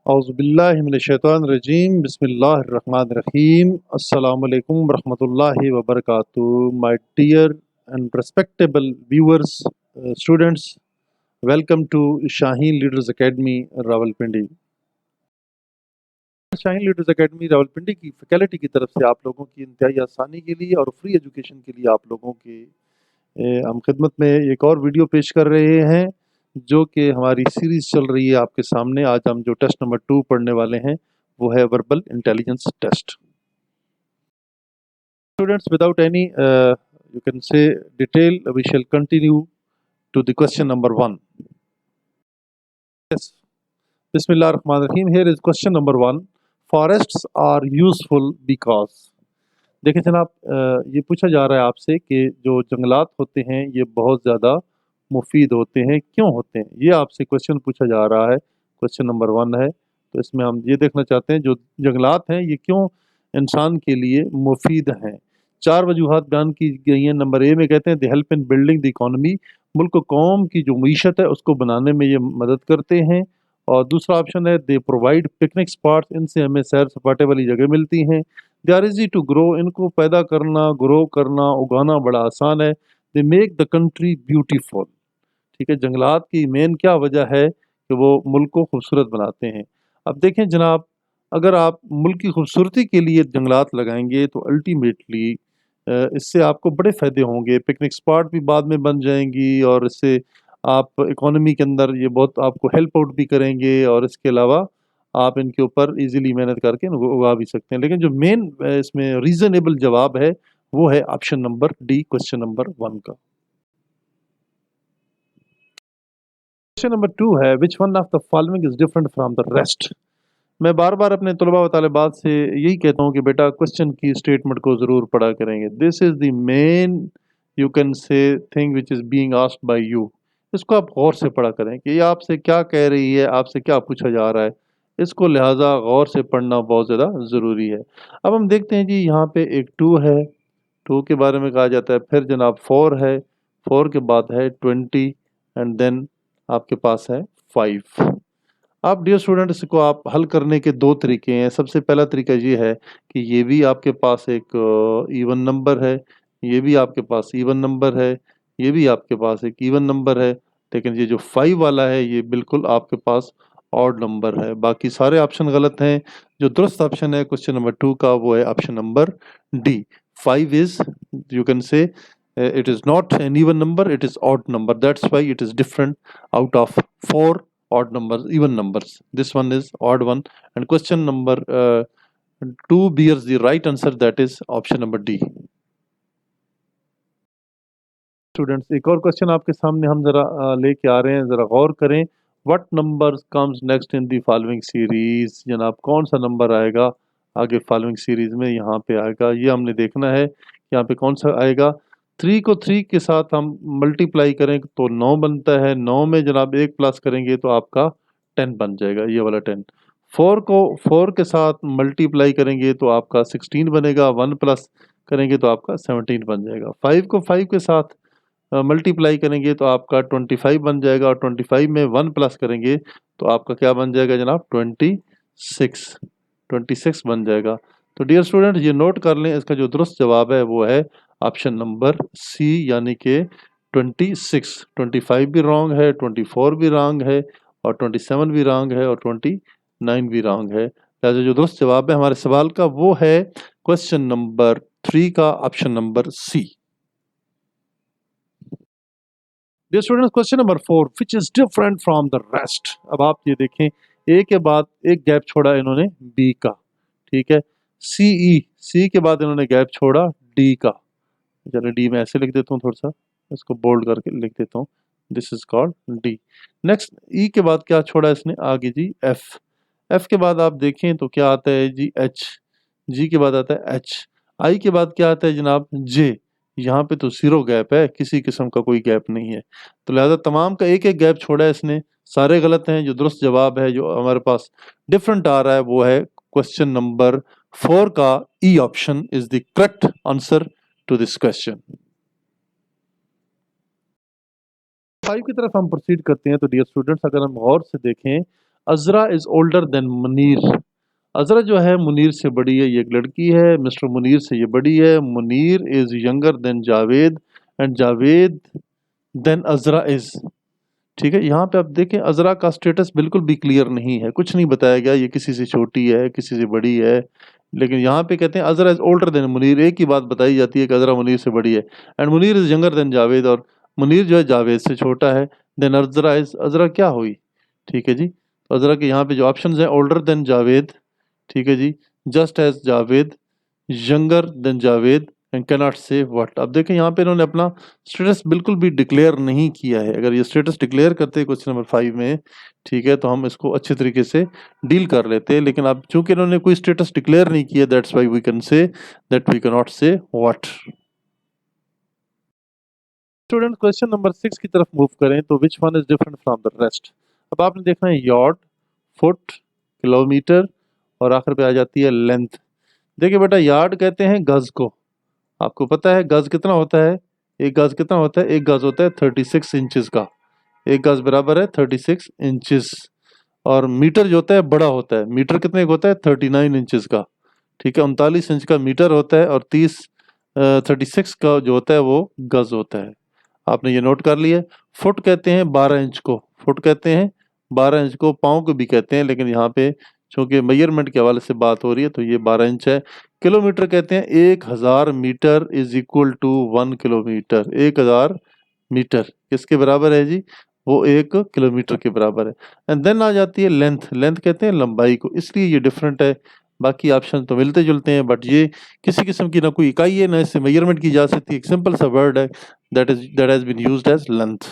औज़ुबिल्लाहिमिनश्शैतानिर्रजीम बिस्मिल्लाहिर्रहमानिर्रहीम अस्सलामु अलैकुम वरहमतुल्लाहि वबरकातुहू। My dear and respectable viewers, students, welcome to Shaheen leaders academy Rawalpindi. Shaheen leaders academy Rawalpindi की फैकल्टी की तरफ से आप लोगों की इंतहाई आसानी के लिए और फ्री एजुकेशन के लिए आप लोगों के हम खिदमत में एक और वीडियो पेश कर रहे हैं, जो कि हमारी सीरीज़ चल रही है आपके सामने। आज हम जो टेस्ट नंबर 2 पढ़ने वाले हैं वो है verbal intelligence test. Students, without any you can say detail, we shall continue to the question number 1। Yes, बिस्मिल्लाहिर्रहमानिर्रहीम। Here is question number 1। Forests are useful because. देखिए जनाब, ये पूछा जा रहा है आपसे कि जो जंगलात होते हैं ये बहुत ज़्यादा मुफीद होते हैं, क्यों होते हैं? ये आपसे क्वेश्चन पूछा जा रहा है। क्वेश्चन नंबर 1 है, तो इसमें हम ये देखना चाहते हैं जो जंगलात हैं ये क्यों इंसान के लिए मुफीद हैं। 4 वजूहात बयान की गई हैं। नंबर ए में कहते हैं they help in building the economy, मुल्क कौम की जो मीशत है उसको बनाने में ये मदद करते हैं। और दूसरा ऑप्शन है दे प्रोवाइड पिकनिक स्पॉट्स, इनसे हमें सैर सपाटे वाली जगह मिलती हैं। They are easy to grow, इनको पैदा करना, ग्रो करना, उगाना बड़ा आसान है। They make the country beautiful. ठीक है, जंगलात की मेन क्या वजह है कि वो मुल्क को खूबसूरत बनाते हैं। अब देखें जनाब, अगर आप मुल्क की खूबसूरती के लिए जंगलात लगाएंगे तो अल्टीमेटली इससे आपको बड़े फ़ायदे होंगे। पिकनिक स्पॉट भी बाद में बन जाएंगी और इससे आप इकोनॉमी के अंदर ये बहुत आपको हेल्प आउट भी करेंगे, और इसके अलावा आप इनके ऊपर इजीली मेहनत करके इनको उगा भी सकते हैं। लेकिन जो मेन इसमें रीज़नेबल जवाब है वो है option number D, question number 1 का। क्वेश्चन नंबर 2 है which one of the following is different from the rest. मैं बार बार अपने तलबा व तालिबात से यही कहता हूँ कि बेटा क्वेश्चन की स्टेटमेंट को ज़रूर पढ़ा करेंगे। This is the main you can से thing which is being asked by you. इसको आप गौर से पढ़ा करें कि ये आपसे क्या कह रही है, आपसे क्या पूछा जा रहा है। इसको लिहाजा गौर से पढ़ना बहुत ज़्यादा ज़रूरी है। अब हम देखते हैं जी, यहाँ पे एक 2 है, 2 के बारे में कहा जाता है। फिर जनाब 4 है, 4 के बाद है 20 एंड देन आपके पास है 5। आप डियर स्टूडेंट, इसको आप हल करने के 2 तरीके हैं। सबसे पहला तरीका ये है कि ये भी आपके पास एक इवन नंबर है, ये भी आपके पास इवन नंबर है, ये भी आपके पास एक इवन नंबर है, लेकिन ये जो 5 वाला है ये बिल्कुल आपके पास ऑड नंबर है। बाकी सारे ऑप्शन गलत हैं। जो दुरुस्त ऑप्शन है क्वेश्चन नंबर 2 का वो है option number D. 5 is, you can से it is not an even number, it is odd number, that's why it is different out of 4 odd numbers, even numbers. This one is odd one, and question number 2 bears the right answer, that is option number D. Students, एक और question आपके सामने हम जरा लेके आ रहे हैं, जरा गौर करें। What number comes next in the following series. जनाब कौन सा नंबर आएगा आगे फॉलोइंग सीरीज में, यहाँ पे आएगा, ये हमने देखना है। यहाँ पे कौन सा आएगा। 3 को 3 के साथ हम मल्टीप्लाई करें तो 9 बनता है। 9 में जनाब 1 प्लस करेंगे तो आपका 10 बन जाएगा, ये वाला 10। 4 को 4 के साथ मल्टीप्लाई करेंगे तो आपका 16 बनेगा। 1 प्लस करेंगे तो आपका 17 बन जाएगा। 5 को 5 के साथ मल्टीप्लाई करेंगे तो आपका 25 बन जाएगा, और 25 में 1 प्लस करेंगे तो आपका क्या बन जाएगा जनाब, 26 बन जाएगा। तो डियर स्टूडेंट, ये नोट कर लें, इसका जो दुरुस्त जवाब है वो है ऑप्शन नंबर सी, यानी कि 26। 25 भी रॉन्ग है, 24 भी रॉन्ग है, और 27 भी रॉन्ग है, और 29 भी रॉन्ग है। लिहाजा जो दुरुस्त जवाब है हमारे सवाल का वो है क्वेश्चन नंबर 3 का option number C. Dear students, question number 4 which is different from the rest. अब आप ये देखें, ए के बाद एक गैप छोड़ा इन्होंने बी का, ठीक है। सी के बाद इन्होंने गैप छोड़ा डी का। चलो डी में ऐसे लिख देता हूँ, थोड़ा सा इसको बोल्ड करके लिख देता हूँ, this is called D. Next E के बाद क्या छोड़ा इसने आगे जी, एफ के बाद आप देखें तो क्या आता है जी, एच। जी के बाद आता है एच। आई के बाद क्या आता है जनाब, जे। यहाँ पे तो जीरो गैप है, किसी किस्म का कोई गैप नहीं है, तो लिहाजा तमाम का एक एक गैप छोड़ा है इसने, सारे गलत हैं। जो दुरुस्त जवाब है जो हमारे पास डिफरेंट आ रहा है वो है क्वेश्चन नंबर 4 का E option is the correct answer to this question. 5 की तरफ हम प्रोसीड करते हैं। तो डियर स्टूडेंट्स, अगर हम गौर से देखें, अजरा इज ओल्डर देन मुनीर। अजरा जो है मुनीर से बड़ी है, ये एक लड़की है, मिस्टर मुनीर से ये बड़ी है। Munir is younger than Javed and Javed than Azra is. ठीक है, यहाँ पे आप देखें अजरा का स्टेटस बिल्कुल भी क्लियर नहीं है, कुछ नहीं बताया गया ये किसी से छोटी है किसी से बड़ी है। लेकिन यहाँ पे कहते हैं अजरा इज ओल्डर देन मुनीर, एक ही बात बताई जाती है कि अजरा मुनीर से बड़ी है। And Munir is younger than Javed, और मुनीर जो है जावेद से छोटा है। देन अजरा इज, अजरा क्या हुई? ठीक है जी, तो अजरा के यहाँ पे जो ऑप्शन है ओल्डर देन जावेद, ठीक है जी, just as Javed, younger than Javed and cannot say what. अब देखें यहाँ पे इन्होंने अपना स्टेटस बिल्कुल भी डिक्लेयर नहीं किया है। अगर ये स्टेटस डिक्लेयर करते क्वेश्चन नंबर 5 में, ठीक है, तो हम इसको अच्छे तरीके से डील कर लेते हैं। लेकिन अब चूंकि इन्होंने कोई स्टेटस डिक्लेयर नहीं किया, that's why we can say that we can not say what. Student question number 6 की तरफ मूव करें तो which one is different from the rest. अब आपने देखना है यॉर्ड, फुट, किलोमीटर और आखिर पे आ जाती है लेंथ। देखिए बेटा, यार्ड कहते हैं गज को, आपको पता है गज कितना होता है? एक गज कितना होता है? एक गज होता है 36 इंचेस का, एक गज बराबर है 36 इंचेस। और मीटर जो होता है बड़ा होता है, मीटर कितने का होता है? 39 इंचेस का, ठीक है, 39 इंच का मीटर होता है। और 36 का जो होता है वो गज होता है। आपने ये नोट कर लिया। फुट कहते हैं 12 इंच को, फुट कहते हैं 12 इंच को, पाँव को भी कहते हैं, लेकिन यहाँ पे चूंकि मेजरमेंट के हवाले से बात हो रही है तो ये 12 इंच है। किलोमीटर कहते हैं 1000 metre is equal to 1 kilometre. 1000 metre किसके बराबर है जी? वो 1 किलोमीटर के बराबर है। एंड देन आ जाती है लेंथ, लेंथ कहते हैं लंबाई को, इसलिए ये डिफरेंट है। बाकी ऑप्शन तो मिलते जुलते हैं, बट ये किसी किस्म की ना कोई इकाई है ना इससे मेजरमेंट की जा सकती है। एक सिंपल सा वर्ड है that has been used as length.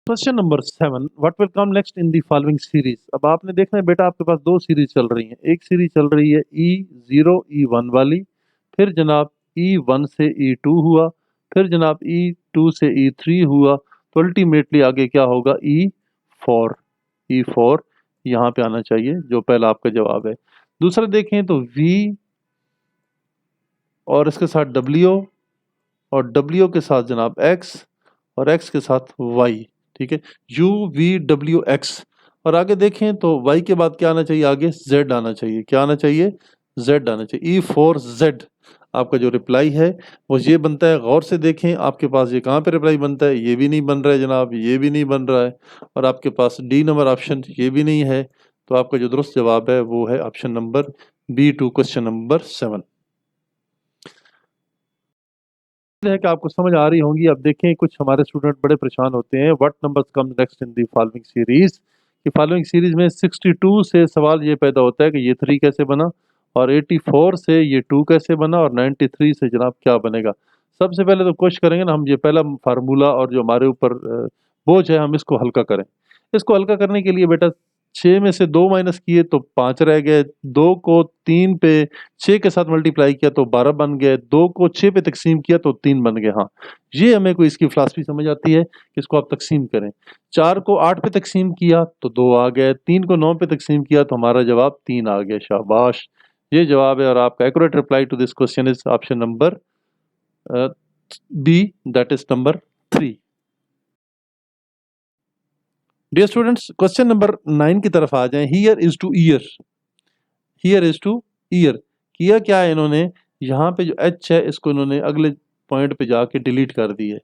Question number 7, what will come next in the following series. अब आपने देखना है बेटा, आपके पास दो सीरीज चल रही हैं। एक सीरीज चल रही है E0 E1 वाली, फिर जनाब E1 से E2 हुआ, फिर जनाब E2 से E3 हुआ, तो अल्टीमेटली आगे क्या होगा? E4। E4 यहाँ पे आना चाहिए, जो पहला आपका जवाब है। दूसरा देखें तो V और इसके साथ W, और W के साथ जनाब X, और X के साथ Y, ठीक है, UVWX। और आगे देखें तो Y के बाद क्या आना चाहिए? आगे Z आना चाहिए। क्या आना चाहिए? Z आना चाहिए। E4Z आपका जो रिप्लाई है वो ये बनता है। गौर से देखें आपके पास ये कहाँ पे रिप्लाई बनता है? ये भी नहीं बन रहा है जनाब, ये भी नहीं बन रहा है, और आपके पास डी नंबर ऑप्शन ये भी नहीं है। तो आपका जो दुरुस्त जवाब है वो है option number B2, question number 7 है कि आपको समझ आ रही होंगी। अब देखें, कुछ हमारे स्टूडेंट बड़े परेशान होते हैं, what numbers come next in the following series. कि फॉलोइंग सीरीज में 62 से सवाल ये पैदा होता है कि ये 3 कैसे बना, और 84 से ये 2 कैसे बना, और 93 से जनाब क्या बनेगा। सबसे पहले तो कोशिश करेंगे ना हम, ये पहला फार्मूला और जो हमारे ऊपर बोझ है हम इसको हल्का करें। इसको हल्का करने के लिए बेटा 6 में से 2 माइनस किए तो 5 रह गए, 2 को 3 पे 6 के साथ मल्टीप्लाई किया तो 12 बन गए, 2 को 6 पे तकसीम किया तो 3 बन गए। हाँ, ये हमें कोई इसकी फिलॉसफी समझ आती है कि इसको आप तकसीम करें। 4 को 8 पे तकसीम किया तो 2 आ गए, 3 को 9 पे तकसीम किया तो हमारा जवाब 3 आ गया। शाबाश, ये जवाब है। और आपका accurate reply to this question is option number B, that is number 3। Dear students, question number 9 की तरफ आ जाएं। Hear is to ear, hear is to ear किया क्या है इन्होंने? यहाँ पे जो एच है इसको इन्होंने अगले पॉइंट पे जाके डिलीट कर दी है।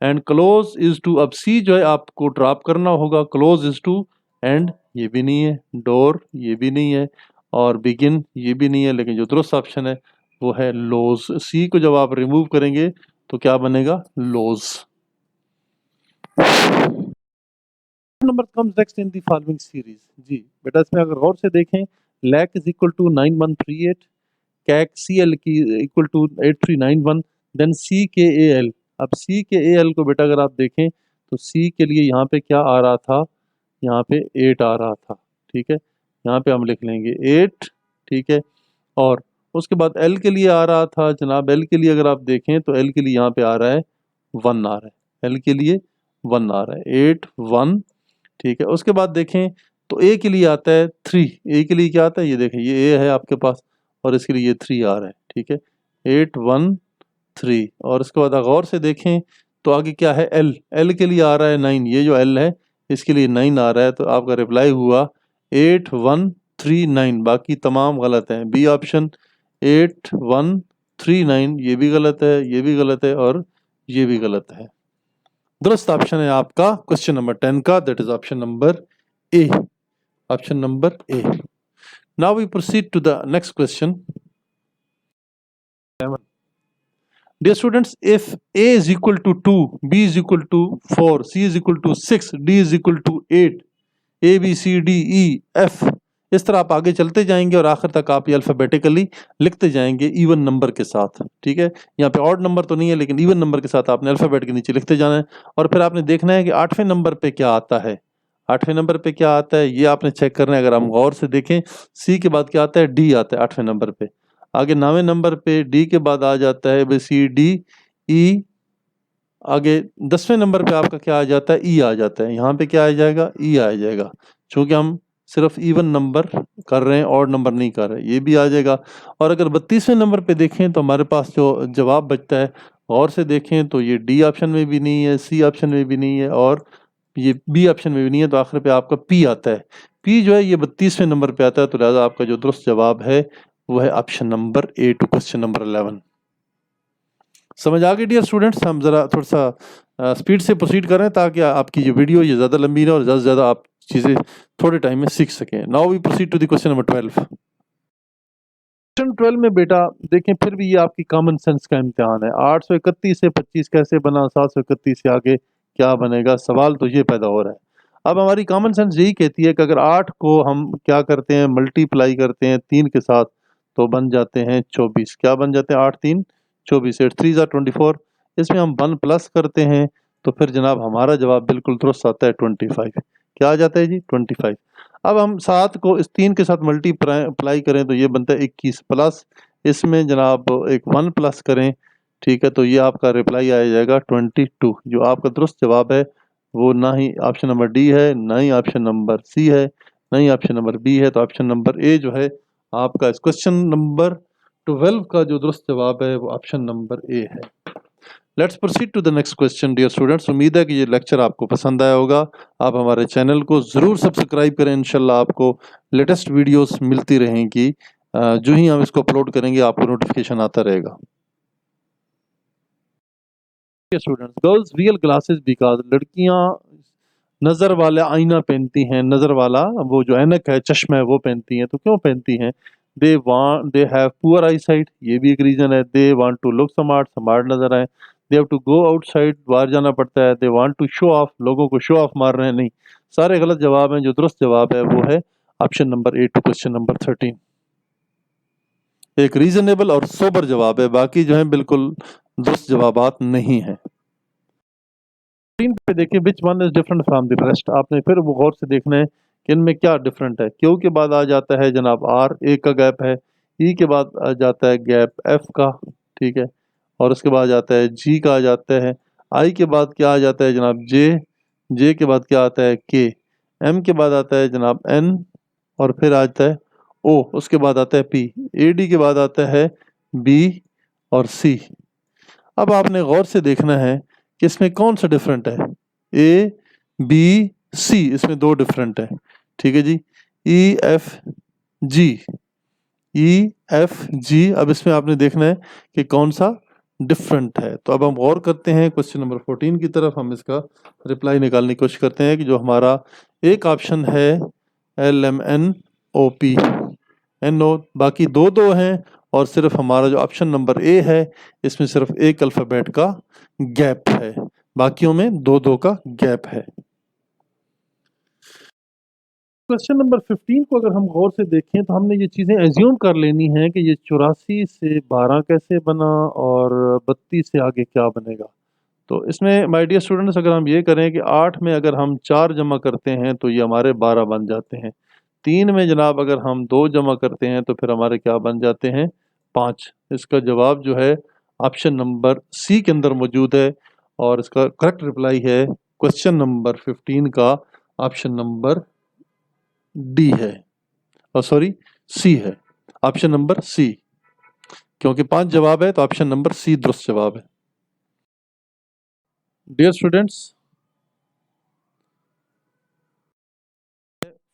एंड क्लोज इज टू, अब सी जो है आपको ड्रॉप करना होगा। क्लोज इज टू एंड ये भी नहीं है, डोर ये भी नहीं है, और बिगिन ये भी नहीं है, लेकिन जो दुरुस्त ऑप्शन है वो है लोज। सी को जब आप रिमूव करेंगे तो क्या बनेगा? लोज। Number comes next in the following series. जी बेटा, इसमें अगर गौर से देखें, lake is equal to 9138, cake C L की equal to 8391, then C K A L. अब सी के ए एल को बेटा अगर आप देखें तो सी के लिए यहाँ पे क्या आ रहा था? यहाँ पे 8 आ रहा था, ठीक है, यहाँ पे हम लिख लेंगे 8, ठीक है। और उसके बाद एल के लिए आ रहा था जनाब, एल के लिए अगर आप देखें तो एल के लिए यहाँ पे आ रहा है 1 आ रहा है, एल के लिए 1 आ रहा है, 8 1, ठीक है। उसके बाद देखें तो ए के लिए आता है 3, ए के लिए क्या आता है? ये देखें, ये ए है आपके पास, और इसके लिए ये 3 आ रहा है, ठीक है, 8 1 3। और उसके बाद गौर से देखें तो आगे क्या है एल, एल के लिए आ रहा है 9, ये जो एल है इसके लिए 9 आ रहा है, तो आपका रिप्लाई हुआ 8139, बाकी तमाम गलत हैं। बी ऑप्शन 8139 ये भी गलत है, ये भी गलत है और ये भी गलत है। दुरुस्त ऑप्शन है आपका क्वेश्चन नंबर 10 का, that is option number A, option number A. Now we proceed to the next question. Dear students, if A is equal to 2, B is equal to 4, C is equal to 6, D is equal to 8, A B C D E F, इस तरह आप आगे चलते जाएंगे और आखिर तक आप ये अल्फ़ाबेटिकली लिखते जाएंगे इवन नंबर के साथ। ठीक है, यहाँ पे ऑड नंबर तो नहीं है लेकिन इवन नंबर के साथ आपने अल्फ़ाबेट के नीचे लिखते जाना है और फिर आपने देखना है कि 8वें नंबर पे क्या आता है। 8वें नंबर पे क्या आता है ये आपने चेक करना है। अगर हम गौर से देखें, सी के बाद क्या आता है, डी आता है 8वें नंबर पे। आगे 9वें नंबर पे डी के बाद आ जाता है सी डी ई। आगे 10वें नंबर पे आपका क्या आ जाता है, ई आ जाता है। यहाँ पे क्या आ जाएगा, ई आ जाएगा, चूँकि हम सिर्फ इवन नंबर कर रहे हैं, ऑड नंबर नहीं कर रहे, ये भी आ जाएगा। और अगर 32वें नंबर पे देखें तो हमारे पास जो जवाब बचता है, गौर से देखें तो ये डी ऑप्शन में भी नहीं है, सी ऑप्शन में भी नहीं है और ये बी ऑप्शन में भी नहीं है, तो आखिर पे आपका पी आता है। पी जो है ये 32वें नंबर पे आता है, तो लिहाजा आपका जो दुरुस्त जवाब है वो है option number A to question number 11। समझ आ गई डियर स्टूडेंट्स? हम ज़रा थोड़ा सा स्पीड से प्रोसीड करें ताकि आपकी ये वीडियो ये ज़्यादा लंबी ना और ज़्यादा से ज़्यादा आप चीज़ें थोड़े टाइम में सीख सकें। Now we proceed to the question number 12। Question 12 में बेटा देखें, फिर भी ये आपकी कॉमन सेंस का इम्तिहान है। 831 से 25 कैसे बना, 731 से आगे क्या बनेगा, सवाल तो ये पैदा हो रहा है। अब हमारी कॉमन सेंस यही कहती है कि अगर 8 को हम क्या करते हैं, मल्टीप्लाई करते हैं 3 के साथ तो बन जाते हैं 24। क्या बन जाते हैं, 8 3 24, 8 3 24। इसमें हम 1 प्लस करते हैं तो फिर जनाब हमारा जवाब बिल्कुल दुरुस्त आता है 25। क्या आ जाता है जी, 25। अब हम 7 को इस 3 के साथ मल्टीप्लाई करें तो ये बनता है 21 प्लस इसमें जनाब एक 1 प्लस करें, ठीक है, तो ये आपका रिप्लाई आ जाएगा 22। जो आपका दुरुस्त जवाब है वो ना ही ऑप्शन नंबर डी है, ना ही ऑप्शन नंबर सी है, ना ही ऑप्शन नंबर बी है, तो ऑप्शन नंबर ए जो है आपका इस क्वेश्चन नंबर 12 का जो दुरुस्त जवाब है वो ऑप्शन नंबर ए है। Let's proceed to the next question dear students. उम्मीद है कि ये लेक्चर आपको पसंद आया होगा। आप हमारे चैनल को ज़रूर सब्सक्राइब करें, इंशाल्लाह आपको लेटेस्ट वीडियोस मिलती रहेंगी। जो ही हम इसको अपलोड करेंगे आपको नोटिफिकेशन आता रहेगा। Students, girls wear glasses because, लड़कियां नज़र वाला आईना पहनती हैं, नज़र वाला वो जो ऐनक है, चश्मा है, वो पहनती हैं। तो क्यों पहनती हैं? They have poor eyesight, ये भी एक रीज़न है। They want to look smart, smart नज़र आए। They have to go outside, बाहर जाना पड़ता है। They want to show off, लोगों को शो ऑफ मार रहे हैं। नहीं, सारे गलत जवाब हैं। जो दुरुस्त जवाब है वो है option number A to question number 13। एक रीजनेबल और सोबर जवाब है, बाकी जो है बिल्कुल दुरुस्त जवाबात नहीं है। स्क्रीन पे देखिए, विच one is different from the rest. आपने फिर वो गौर से देखना है कि इनमें क्या डिफरेंट है। क्यू के बाद आ जाता है जनाब आर, एक का गैप है। ई के बाद आ जाता है गैप एफ का, ठीक है, और उसके बाद जाता है जी का आ जाता है। आई के बाद क्या आ जाता है जनाब जे, जे के बाद क्या आता है के, एम के बाद आता है जनाब एन और फिर आता है ओ, उसके बाद आता है पी, ए डी के बाद आता है बी और सी। अब आपने गौर से देखना है कि इसमें कौन सा डिफरेंट है। ए बी सी, इसमें दो डिफरेंट है, ठीक है जी। ई एफ जी, ई एफ जी, अब इसमें आपने देखना है कि कौन सा डिफरेंट है। तो अब हम गौर करते हैं क्वेश्चन नंबर 14 की तरफ। हम इसका रिप्लाई निकालने की कोशिश करते हैं कि जो हमारा एक ऑप्शन है L M N O P N O, बाकी दो दो हैं और सिर्फ हमारा जो ऑप्शन नंबर ए है इसमें सिर्फ एक अल्फ़ाबेट का गैप है, बाकियों में दो दो का गैप है। क्वेश्चन नंबर 15 को अगर हम गौर से देखें तो हमने ये चीज़ें एज्यूम कर लेनी है कि ये 84 से 12 कैसे बना और 32 से आगे क्या बनेगा। तो इसमें माय डियर स्टूडेंट्स, अगर हम ये करें कि 8 में अगर हम 4 जमा करते हैं तो ये हमारे 12 बन जाते हैं। 3 में जनाब अगर हम 2 जमा करते हैं तो फिर हमारे क्या बन जाते हैं, 5। इसका जवाब जो है ऑप्शन नंबर सी के अंदर मौजूद है और इसका करेक्ट रिप्लाई है क्वेश्चन नंबर 15 का ऑप्शन नंबर डी है, और सॉरी सी है, ऑप्शन नंबर सी। क्योंकि 5 जवाब है तो ऑप्शन नंबर सी दुरुस्त जवाब है। Dear students,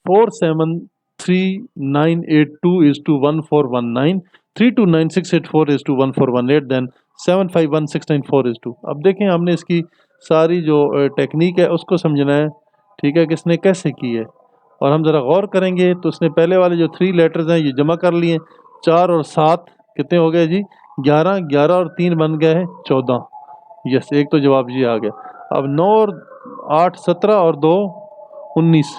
473,982 is to 1419, 329684 is to 1418, then 751694 is to। अब देखें हमने इसकी सारी जो टेक्निक है उसको समझना है, ठीक है, किसने कैसे की है। और हम ज़रा गौर करेंगे तो उसने पहले वाले जो 3 लेटर्स हैं ये जमा कर लिए, 4 और 7 कितने हो गए जी, 11, 11 और 3 बन गए हैं 14। यस, एक तो जवाब ये आ गया। अब 9 और 8 17 और 2 19।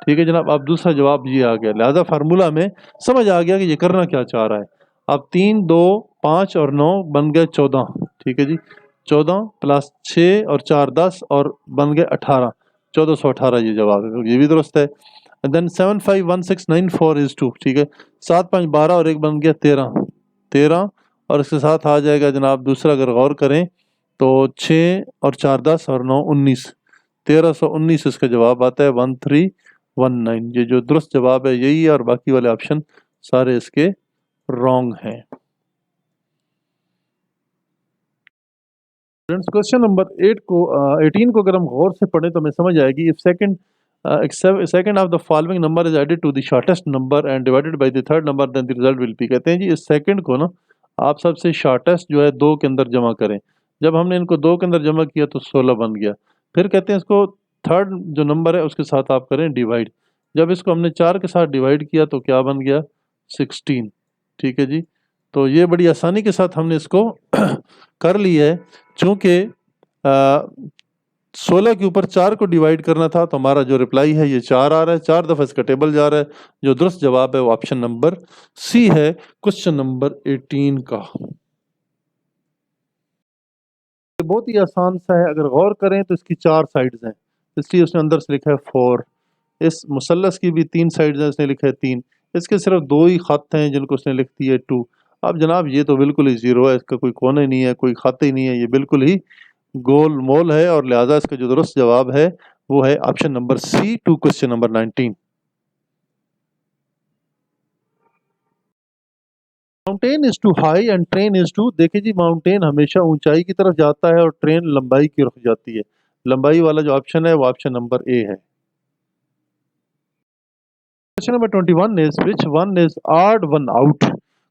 ठीक है जनाब, अब दूसरा जवाब ये आ गया। लिहाजा फार्मूला में समझ आ गया कि ये करना क्या चाह रहा है। अब 3, 2, 5 और 9 बन गए 14। ठीक है जी, 14 प्लस 6 और 4 10 और बन गए 18, 1418 ये जवाब है, ये भी दुरुस्त है। देन 751694 इज टू, ठीक है, 7 5 12 और एक बन गया 13, 13 और इसके साथ आ जाएगा जनाब दूसरा, अगर गौर करें तो 6 और 4 10 और 9 19, 1319 इसका जवाब आता है 1319। ये जो दुरुस्त जवाब है यही है और बाकी वाले ऑप्शन सारे इसके रॉन्ग हैं। फ्रेंड्स, क्वेश्चन नंबर 18 को अगर हम गौर से पढ़ें तो हमें समझ आएगी। If second of the following number is added to the shortest number and divided by the third number then the result will be. कहते हैं जी इस सेकंड को ना आप सबसे शॉर्टेस्ट जो है 2 के अंदर जमा करें। जब हमने इनको 2 के अंदर जमा किया तो 16 बन गया। फिर कहते हैं इसको थर्ड जो नंबर है उसके साथ आप करें डिवाइड। जब इसको हमने 4 के साथ डिवाइड किया तो क्या बन गया, 16। ठीक है जी, तो ये बड़ी आसानी के साथ हमने इसको कर लिया है। चूँकि 16 के ऊपर 4 को डिवाइड करना था तो हमारा जो रिप्लाई है ये 4 आ रहा है, 4 दफ़ा इसका टेबल जा रहा है। जो दुरुस्त जवाब है वो ऑप्शन नंबर सी है, क्वेश्चन नंबर 18 का। बहुत ही आसान सा है, अगर गौर करें तो इसकी 4 साइड्स हैं, इसलिए उसने अंदर से लिखा है 4। इस मुसल्लस की भी 3 साइड्स हैं, इसने लिखा है 3। इसके सिर्फ 2 ही खत हैं जिनको उसने लिख दिया है 2। अब जनाब ये तो बिल्कुल ही ज़ीरो है, इसका कोई कोने नहीं है, कोई खत ही नहीं है, ये बिल्कुल ही गोल मोल है और लिहाजा इसका जो दुरुस्त जवाब है वो है option number C to question number 19। Mountain is to high and train is to. देखिए जी, माउंटेन हमेशा ऊंचाई की तरफ जाता है और ट्रेन लंबाई की तरफ जाती है। लंबाई वाला जो ऑप्शन है वो ऑप्शन नंबर ए है। Question number 21 is which one is odd one out.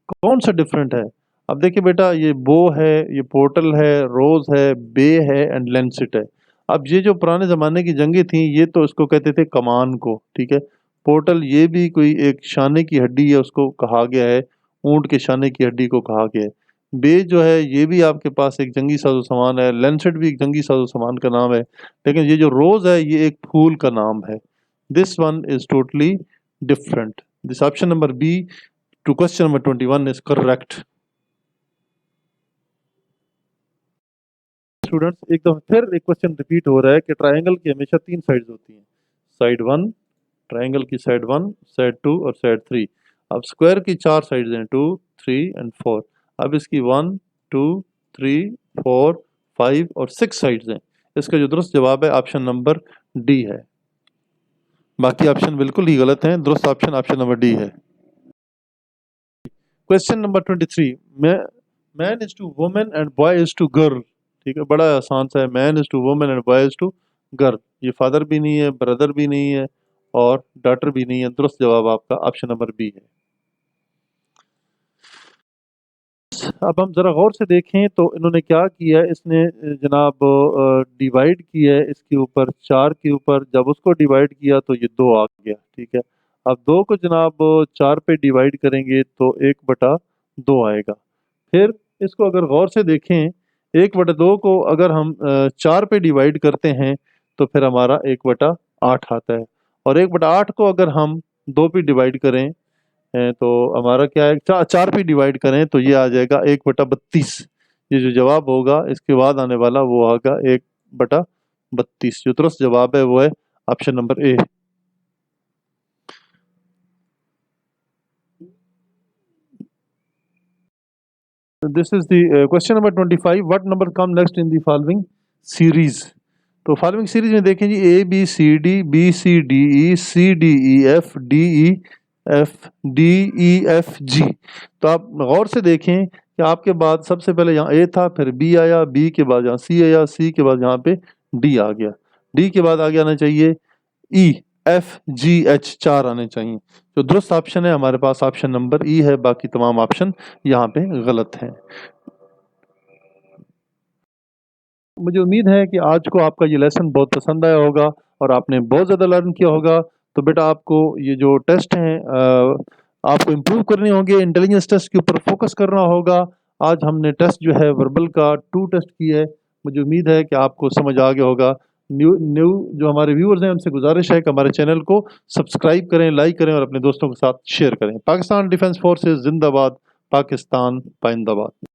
कौन सा डिफरेंट है। अब देखिए बेटा, ये बो है, ये पोर्टल है, रोज है, बे है एंड लेंसिट है। अब ये जो पुराने ज़माने की जंगें थी ये तो इसको कहते थे कमान को, ठीक है। पोर्टल ये भी कोई एक शाने की हड्डी है, उसको कहा गया है, ऊंट के शाने की हड्डी को कहा गया है। बे जो है ये भी आपके पास एक जंगी साजो सामान है, लेंसिट भी एक जंगी साजो सामान का नाम है, लेकिन ये जो रोज़ है ये एक फूल का नाम है। This one is totally different. This option number B to question number 21 is correct. Students, एक दफा फिर एक क्वेश्चन रिपीट हो रहा है कि ट्रायंगल की हमेशा 3 साइड्स होती हैं। साइड 1, ट्रायंगल की साइड 1, साइड 2 और साइड 3। अब स्क्वायर की 4 साइड्स हैं, 2, 3 एंड 4। अब इसकी 1, 2, 3, 4, 5 और 6 साइड्स हैं। इसका जो दुरुस्त जवाब है ऑप्शन नंबर डी है। बाकी ऑप्शन बिल्कुल ही गलत हैं, दुरुस्त ऑप्शन ऑप्शन नंबर डी है। Question number 23, man is to women and boy is to girl. ठीक है, बड़ा आसान सा है। Man is to women and boy is to girl. ये फादर भी नहीं है, ब्रदर भी नहीं है और डॉटर भी नहीं है। दुरुस्त जवाब आपका ऑप्शन नंबर बी है। अब हम ज़रा गौर से देखें तो इन्होंने क्या किया है, इसने जनाब डिवाइड किया है इसके ऊपर 4 के ऊपर। जब उसको डिवाइड किया तो ये 2 आ गया, ठीक है। अब 2 को जनाब 4 पे डिवाइड करेंगे तो 1/2 आएगा। फिर इसको अगर गौर से देखें, 1/2 को अगर हम 4 पे डिवाइड करते हैं तो फिर हमारा 1/8 आता है। और 1/8 को अगर हम 2 पे डिवाइड करें तो हमारा क्या है, 4 पे डिवाइड करें तो ये आ जाएगा 1/32। ये जो जवाब होगा इसके बाद आने वाला वो आएगा 1/32। जो दुरुस्त जवाब है वो है option number A. This is the question number 25, what number come next in the following series. तो फॉलोइंग सीरीज में देखें जी, A B C D, B C D E, C D E F, D E F, D E F G. तो आप गौर से देखें कि आपके बाद सबसे पहले यहाँ ए था, फिर बी आया, बी के बाद यहाँ सी आया, सी के बाद यहाँ पे डी आ गया, डी के बाद आगे आना चाहिए ई, एफ, जी, एच, 4 आने चाहिए। जो दुरुस्त ऑप्शन है हमारे पास ऑप्शन नंबर ई है, बाकी तमाम ऑप्शन यहाँ पे गलत हैं। मुझे उम्मीद है कि आज को आपका ये लेसन बहुत पसंद आया होगा और आपने बहुत ज़्यादा लर्न किया होगा। तो बेटा आपको ये जो टेस्ट हैं आपको इम्प्रूव करने होंगे, इंटेलिजेंस टेस्ट के ऊपर फोकस करना होगा। आज हमने टेस्ट जो है वर्बल का 2 टेस्ट की है। मुझे उम्मीद है कि आपको समझ आ गया होगा। न्यू न्यू जो हमारे व्यूअर्स हैं उनसे गुजारिश है कि हमारे चैनल को सब्सक्राइब करें, लाइक करें और अपने दोस्तों के साथ शेयर करें। पाकिस्तान डिफेंस फोर्सेस जिंदाबाद, पाकिस्तान पाइंदाबाद।